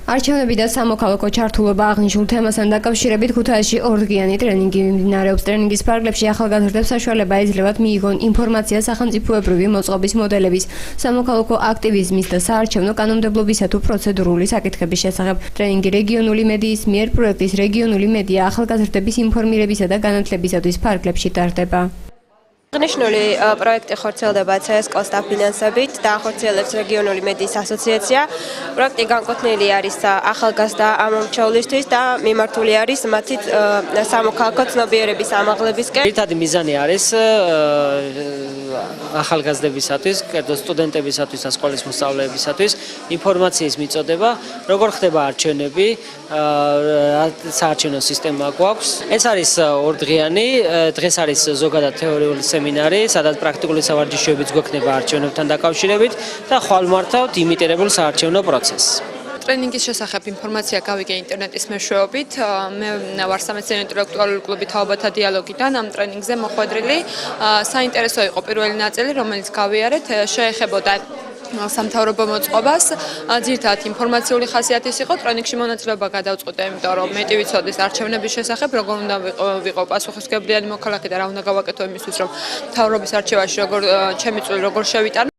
არჩევნები და სამოქალაქო ჩართულობა აღნიშნულ თემასთან დაკავშირებით ქუთაისში ორდღიანი ტრენინგი მიმდინარეობს. ტრენინგის ფარგლებში ახალგაზრდებს საშუალება ეძლევათ მიიღონ ინფორმაცია სახელმწიფოებრივი მოწყობის მოდელების, სამოქალაქო აქტივიზმის და საარჩევნო კანონმდებლობისა თუ პროცედურული საკითხების შესახებ. ტრენინგი რეგიონული მედიის მიერ პროექტის რეგიონული მედია ახალგაზრდების ინფორმირებისა და განათლებისათვის ფარგლებში ტარდება. აღნიშნული პროექტი ხორციელდება CSKO-ს დაფინანსებით და ახორციელებს რეგიონული მედიის ასოციაცია. პროექტი განკუთვნილი არის ახალგაზრდა ამომრჩევლისთვის და მიმართული არის მათი სამოქალაქო ცნობიერების ამაღლებისკენ. ერთადი მიზანი არის ახალგაზრდებისათვის, კერძო სტუდენტებისათვის და სკოლის მოსწავლეებისათვის ინფორმაციის მიწოდება, როგორ ხდება არჩევნები, საარჩევნო სისტემა გვაქვს. ეს არის ორდღიანი, დღეს არის ზოგადად თეორიული სემინარი, სადაც პრაქტიკული სავარჯიშოებიც გვექნება არჩევნებთან დაკავშირებით და ხვალ მართავთ იმიტირებულ საარჩევნო პროცესს. ტრენინგის შესახებ ინფორმაცია გავიგე ინტერნეტის მეშვეობით. მე ვარ სამეცნიერო ინტელექტუალური კლუბი თაობათა დიალოგიდან ამ ტრენინგზე მოხვედრილი. საინტერესო იყო პირველი ნაწილი, რომელიც გავიარეთ, შეეხებოდა სამთავრობო მოწყობას. ძირითადად ინფორმაციული ხასიათის იყო. ტრენინგში მონაწილეობა გადავწყვიტე, იმიტომ რომ მეტი ვიცოდეს არჩევნების შესახებ, როგორ უნდა ვიყო პასუხისმგებლიანი მოქალაქე და რა უნდა გავაკეთო იმისთვის, რომ მთავრობის არჩევაში ჩემი წვლილი როგორ შევიტანო.